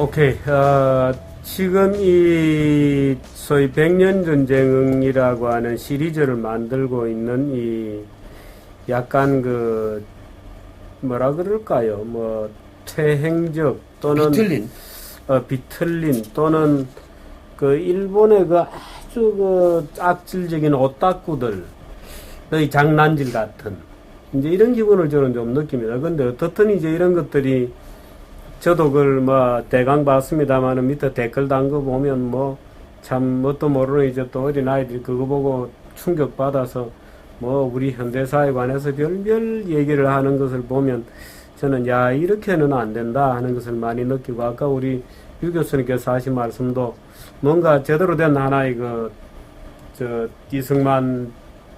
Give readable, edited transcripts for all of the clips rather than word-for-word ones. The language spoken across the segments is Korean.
오케이. 지금 이 소위 백년전쟁이라고 하는 시리즈를 만들고 있는 이 약간 그 뭐라 그럴까요? 뭐 퇴행적 또는 비틀린 또는 그 일본의 그 아주 그 악질적인 오타쿠들의 장난질 같은 이제 이런 기분을 저는 좀 느낍니다. 근데 어떻든 이제 이런 것들이 저도 그걸 뭐 대강 봤습니다만은 밑에 댓글 단 거 보면 뭐 참 뭣도 모르는 이제 또 어린 아이들이 그거 보고 충격 받아서 뭐 우리 현대사에 관해서 별별 얘기를 하는 것을 보면 저는 야 이렇게는 안 된다 하는 것을 많이 느끼고 아까 우리 유 교수님께서 하신 말씀도 뭔가 제대로 된 하나의 이승만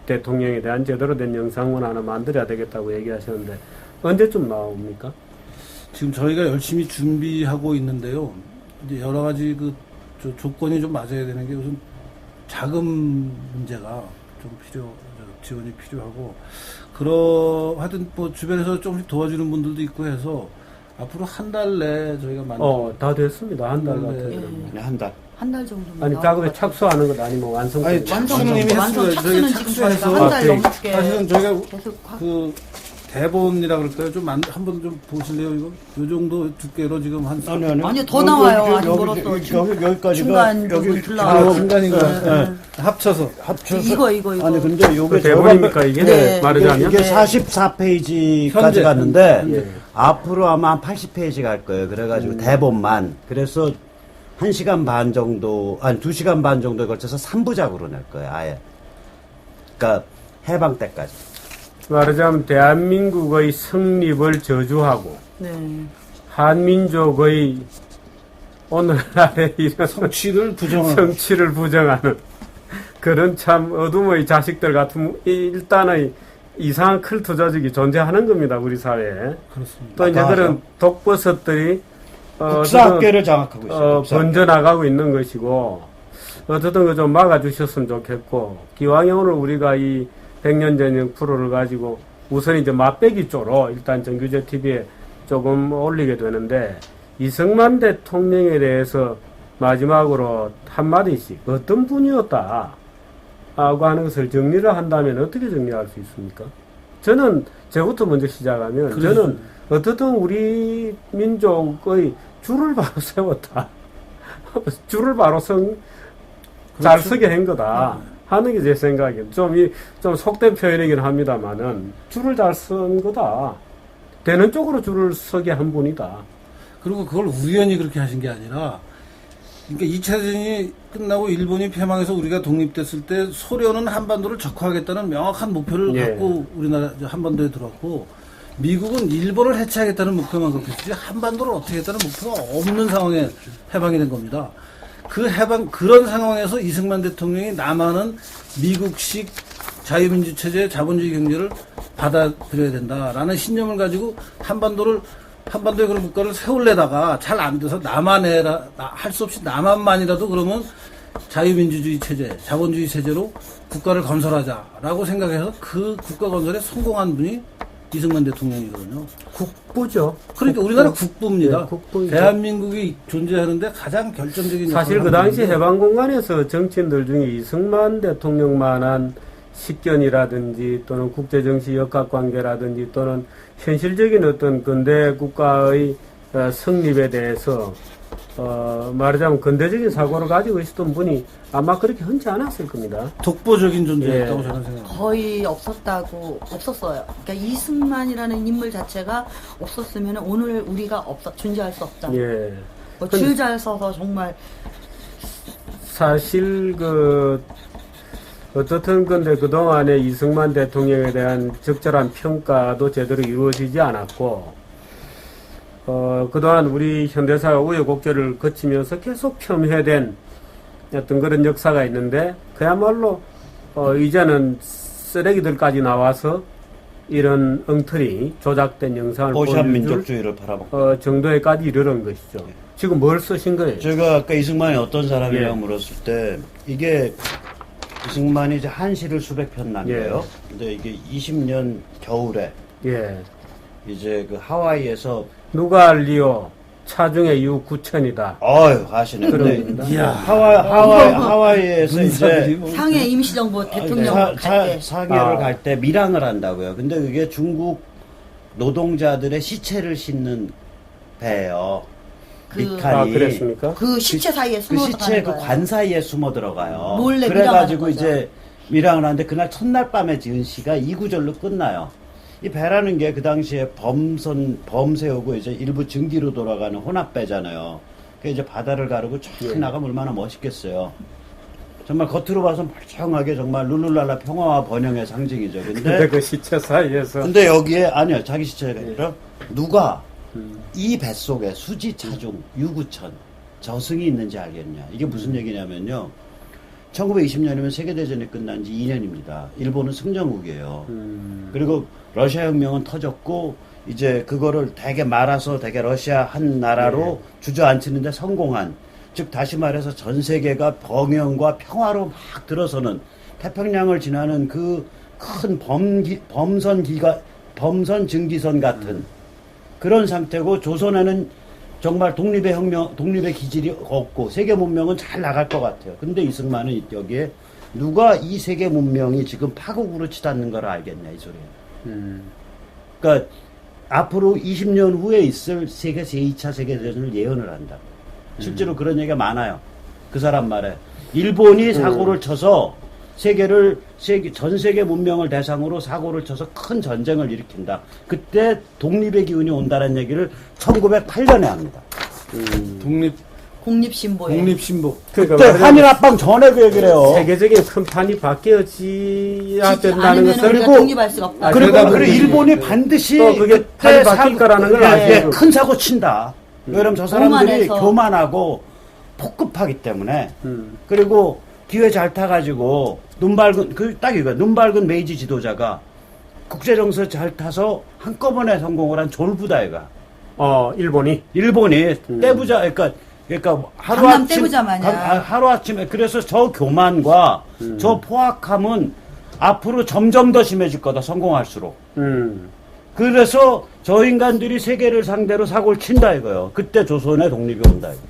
대통령에 대한 제대로 된 영상문 하나 만들어야 되겠다고 얘기하셨는데 언제쯤 나옵니까? 지금 저희가 열심히 준비하고 있는데요. 이제 여러 가지 조건이 좀 맞아야 되는 게 우선 자금 문제가 좀 지원이 필요하고, 하여튼 뭐 주변에서 조금씩 도와주는 분들도 있고 해서 앞으로 한 달 내에 저희가 다 됐습니다. 한 달 같은 경우는. 네, 한 달. 한 달 정도. 아니, 작업에 착수하는 것 아니면 완성. 아니, 착수님이 했어요. 착수는 지금 저희가 한 달 넘게. 사실은 저희가 대본이라 그럴까요? 좀 한번 좀 보실래요, 이거? 요 정도 두께로 지금 아니요, 더 나와요. 아직 멀었어. 여기까지가. 중간 여기 중간인 거. 네. 합쳐서. 이거. 아니, 근데 요게 대본입니까, 이게? 네. 말하자면? 이게 44페이지까지 갔는데, 앞으로 아마 한 80페이지 갈 거예요. 그래가지고 대본만. 그래서 1시간 반 정도, 2시간 반 정도에 걸쳐서 3부작으로 낼 거예요, 아예. 그러니까 해방 때까지. 말하자면 대한민국의 성립을 저주하고 네. 한민족의 오늘날의 이런 성취를 부정하는 그런 참 어둠의 자식들 같은 일단의 이상한 컬트 조직이 존재하는 겁니다, 우리 사회에. 그렇습니다. 또 이제 그런 독버섯들이 국사학계를 장악하고 있어요. 번져나가고 있는 것이고, 어쨌든 그 좀 막아주셨으면 좋겠고, 기왕에 오늘 우리가 이 백년전쟁 프로를 가지고 우선 이제 맛배기 쪽으로 일단 정규제 TV에 조금 올리게 되는데, 이승만 대통령에 대해서 마지막으로 한마디씩 어떤 분이었다 하고 하는 것을 정리를 한다면 어떻게 정리할 수 있습니까? 저는 저부터 먼저 시작하면 저는 어떻든 우리 민족의 줄을 바로 세웠다. 줄을 바로 잘 서게 한 거다. 하는 게 제 생각이에요. 좀 속된 표현이긴 합니다만은 줄을 잘 쓴 거다. 되는 쪽으로 줄을 서게 한 분이다. 그리고 그걸 우연히 그렇게 하신 게 아니라, 그러니까 2차 대전이 끝나고 일본이 패망해서 우리가 독립됐을 때 소련은 한반도를 적화하겠다는 명확한 목표를 갖고 우리나라 한반도에 들어왔고, 미국은 일본을 해체하겠다는 목표만 갖고 있지 한반도를 어떻게 했다는 목표가 없는 상황에 해방이 된 겁니다. 그런 상황에서 이승만 대통령이 남한은 미국식 자유민주 체제, 자본주의 경제를 받아들여야 된다라는 신념을 가지고 한반도에 그런 국가를 세울래다가 잘 안 돼서 할 수 없이 남한만이라도 그러면 자유민주주의 체제, 자본주의 체제로 국가를 건설하자라고 생각해서 그 국가 건설에 성공한 분이 이승만 대통령이거든요. 국부죠. 그러니까 우리나라 국부입니다. 네, 국부이죠. 대한민국이 존재하는데 가장 결정적인 사실 그 당시 해방 공간에서 정치인들 중에 이승만 대통령만한 식견이라든지 또는 국제정치 역학관계라든지 또는 현실적인 어떤 근대 국가의 성립에 대해서 말하자면 근대적인 사고를 가지고 있었던 분이 아마 그렇게 흔치 않았을 겁니다. 독보적인 존재였다고 저는 생각합니다. 거의 없었어요. 그러니까 이승만이라는 인물 자체가 없었으면 오늘 우리가 존재할 수 없다. 예. 줄 잘 서서 정말 사실 어떻든 근데 그동안에 이승만 대통령에 대한 적절한 평가도 제대로 이루어지지 않았고, 그동안 우리 현대사가 우여곡절을 거치면서 계속 폄훼된 어떤 그런 역사가 있는데, 그야말로, 이제는 쓰레기들까지 나와서 이런 엉터리, 조작된 영상을 오시안 민족주의를 바라보고 정도에까지 이르는 것이죠. 지금 뭘 쓰신 거예요? 제가 아까 이승만이 어떤 사람이라고 물었을 때, 이게 이승만이 이제 한시를 수백 편 남겨요. 근데 이게 20년 겨울에 이제 그 하와이에서 누가 알리오 차중에 U9000이다. 어휴, 하시네. 근데 그럽니다. 이야. 하와이에서 이제 상해 임시정부 대통령 갈 때. 상해를 갈 때 밀항을 한다고요. 근데 그게 중국 노동자들의 시체를 싣는 배예요. 밑칸이. 그랬습니까? 그 시체 사이에 그 숨어 시체 들어가는 그 거예요. 관 사이에 숨어 들어가요. 몰래 그래가지고 밀항하는 이제 밀항을 하는데 그날 첫날 밤에 지은 시가 이 구절로 끝나요. 이 배라는 게 그 당시에 범세우고 이제 일부 증기로 돌아가는 혼합배잖아요. 그 이제 바다를 가르고 쫙 나가면 얼마나 멋있겠어요. 정말 겉으로 봐서 멀쩡하게 정말 룰루랄라 평화와 번영의 상징이죠. 근데 그 시체 사이에서 근데 여기에 아니요, 자기 시체가 아니라 누가 이 뱃속에 수지 차중 유구천 저승이 있는지 알겠냐. 이게 무슨 얘기냐면요, 1920년이면 세계대전이 끝난 지 2년입니다. 일본은 승전국이에요. 그리고 러시아 혁명은 터졌고 이제 그거를 되게 말아서 되게 러시아 한 나라로 주저앉히는데 성공한, 즉 다시 말해서 전 세계가 번영과 평화로 막 들어서는 태평양을 지나는 그 큰 범선 증기선 같은 그런 상태고, 조선에는 정말 독립의 기질이 없고 세계 문명은 잘 나갈 것 같아요. 근데 이승만은 여기에 누가 이 세계 문명이 지금 파국으로 치닫는 걸 알겠냐 이 소리예요. 그러니까 앞으로 20년 후에 있을 세계 제2차 세계대전을 예언을 한다. 실제로 그런 얘기가 많아요. 그 사람 말에 일본이 사고를 쳐서 전 세계 문명을 대상으로 사고를 쳐서 큰 전쟁을 일으킨다. 그때 독립의 기운이 온다는 얘기를 1908년에 합니다. 공립신보에. 독립신보. 그러니까 그때 말하자면 한일 합방 전에 그 얘기를 해요. 세계적인 큰 판이 바뀌어져야 된다는 않으면 것을 우리가 독립할 수가 없다. 그리고 일본이 반드시 또 그게 판이 바뀔 거라는 걸 알죠. 큰 사고 친다. 왜냐면 저 사람들이 오만해서. 교만하고 폭급하기 때문에. 그리고 기회 잘 타가지고 눈 밝은 메이지 지도자가 국제정세 잘 타서 한꺼번에 성공을 한 졸부다 얘가. 일본이 일본이 떼부자, 그러니까 강남 떼부자 마냥. 하루아침에, 그래서 저 교만과 저 포악함은 앞으로 점점 더 심해질 거다, 성공할수록. 그래서 저 인간들이 세계를 상대로 사고를 친다 이거요. 그때 조선의 독립이 온다 이거.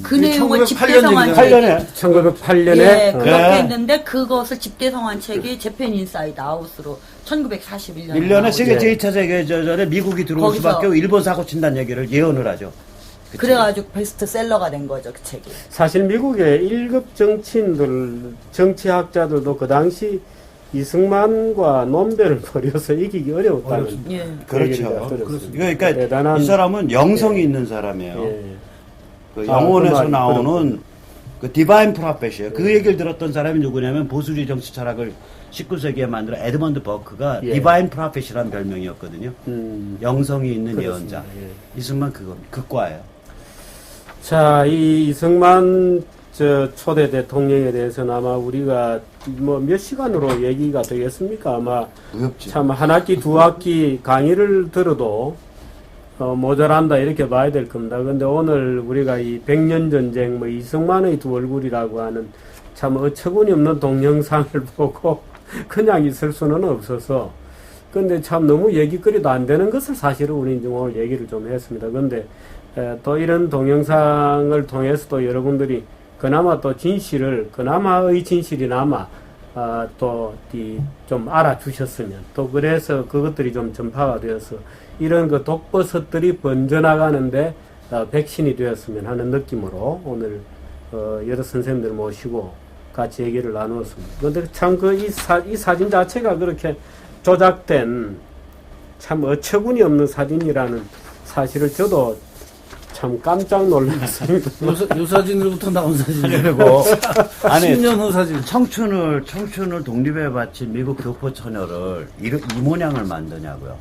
그 내용을 1908년 집대성한 얘기죠. 책이 1908년에 예, 그렇게 네. 했는데 그것을 집대성한 책이 재팬 인사이드 아웃으로 1941년에 1년에 세계 예. 제2차 세계대전에 미국이 들어올 거기서 수밖에 없고 일본 사고 친다는 얘기를 예언을 하죠. 그래가지고 베스트셀러가 된 거죠, 그 책이. 사실 미국의 1급 정치인들, 정치학자들도 그 당시 이승만과 논배를 벌여서 이기기 어려웠다는 예. 얘기가 그렇죠. 들었습니다. 그러니까 대단한, 이 사람은 영성이 있는 사람이에요. 예. 그 영혼에서 그 말이 나오는 그 디바인 프로페시예요. 그 얘기를 들었던 사람이 누구냐면 보수주의 정치 철학을 19세기에 만들어 에드먼드 버크가 예. 디바인 프로페시라는 별명이었거든요. 영성이 있는 그렇습니다. 예언자. 예. 이승만 그 과예요. 자, 이 이승만 초대 대통령에 대해서는 아마 우리가 뭐 몇 시간으로 얘기가 되겠습니까? 아마 무협지. 참 한 학기, 두 학기 강의를 들어도 모자란다 이렇게 봐야 될 겁니다. 근데 오늘 우리가 이 백년 전쟁, 뭐 이승만의 두 얼굴이라고 하는 참 어처구니 없는 동영상을 보고 그냥 있을 수는 없어서, 근데 참 너무 얘기거리도 안 되는 것을 사실은 우리 이제 오늘 얘기를 좀 했습니다. 근데 또 이런 동영상을 통해서도 여러분들이 그나마 또 그나마의 진실이나마 또 좀 알아주셨으면, 또 그래서 그것들이 좀 전파가 되어서 이런 그 독버섯들이 번져나가는데 백신이 되었으면 하는 느낌으로 오늘 여러 선생님들 모시고 같이 얘기를 나누었습니다. 그런데 참 이 사진 자체가 그렇게 조작된 참 어처구니 없는 사진이라는 사실을 저도 참 깜짝 놀랐습니다. 요 사진으로부터 나온 사진이에요. 그리고 아니 10년 후 사진. 청춘을 독립에 바친 미국 교포 처녀를 이 모양을 만드냐고요.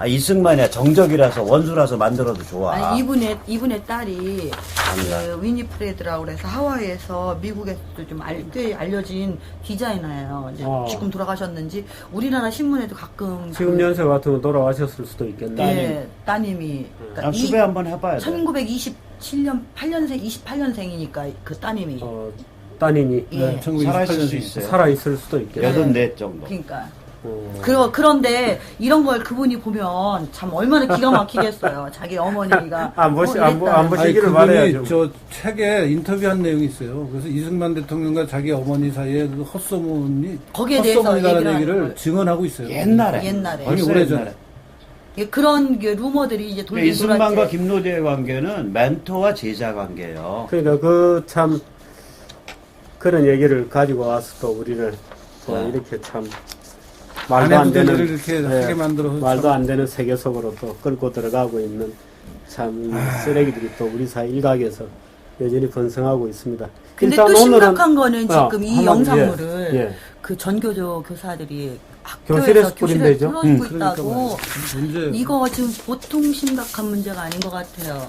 이승만이야 정적이라서 원수라서 만들어도 좋아. 아니, 이분의 딸이 그 위니프레드라고 그래서 하와이에서 미국에서도 좀 꽤 알려진 디자이너예요. 이제 지금 돌아가셨는지 우리나라 신문에도 가끔 지금 연세 같으면 돌아가셨을 수도 있겠네. 예, 따님이 그러니까 수배 한번 해봐야 돼. 1927년 28년생이니까 그 따님이 따님이 예. 네, 살아있을 수 1928년생. 있어요. 살아있을 수도 있겠네. 84 정도. 그러니까 그런데 이런 걸 그분이 보면 참 얼마나 기가 막히겠어요. 자기 어머니가. 안 보시기를 그분이 바라야죠. 저 책에 인터뷰한 내용이 있어요. 그래서 이승만 대통령과 자기 어머니 사이에 그 거기에 대해서 헛소문이라는 얘기를 얘기를 하는 증언하고 있어요. 옛날에. 아니, 벌써 오래전에. 옛날에. 예, 그런 게 루머들이 이제 돌긴 이승만과 돌았지. 김노재의 관계는 멘토와 제자 관계예요. 그러니까 그 참 그런 얘기를 가지고 와서 또 우리를 또 네. 이렇게 참 말도 안 되는 이렇게 하게 만들어서 말도 안 되는 세계 속으로 또 끌고 들어가고 있는 참이 쓰레기들이 또 우리 사회 일각에서 여전히 번성하고 있습니다. 근데 일단 또 오늘은- 심각한 거는 지금 이 한마디, 영상물을 예. 그 전교조 교사들이 교실에서 학교에서 뿌린대죠. 풀어주고 그러니까 있다고. 말이야. 문제. 이거 지금 보통 심각한 문제가 아닌 것 같아요.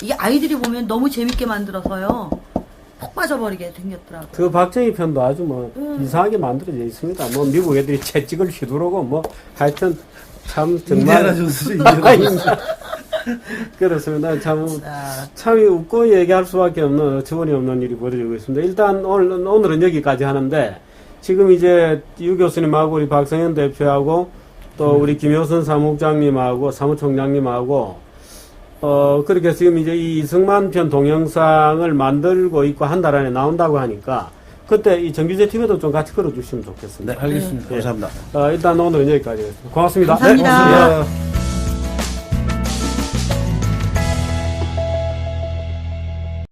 이게 아이들이 보면 너무 재밌게 만들어서요. 푹 빠져버리게 생겼더라고요. 그 박정희 편도 아주 뭐 이상하게 만들어져 있습니다. 뭐 미국 애들이 채찍을 휘두르고 뭐 하여튼 참 인디아나 정말 존스, 인디아나 존스. 그렇습니다. 참 자, 참이 웃고 얘기할 수밖에 없는 어처구니 없는 일이 벌어지고 있습니다. 일단 오늘은 여기까지 하는데 지금 이제 유 교수님하고 우리 박성현 대표하고 또 우리 김효선 사무국장님하고 사무총장님하고 그렇게 지금 이제 이 이승만 편 동영상을 만들고 있고 한 달 안에 나온다고 하니까 그때 이 정규제 TV도 좀 같이 걸어주시면 좋겠습니다. 네, 알겠습니다. 감사합니다. 일단 오늘은 여기까지 하겠습니다. 고맙습니다. 감사합니다. 네, 고맙습니다.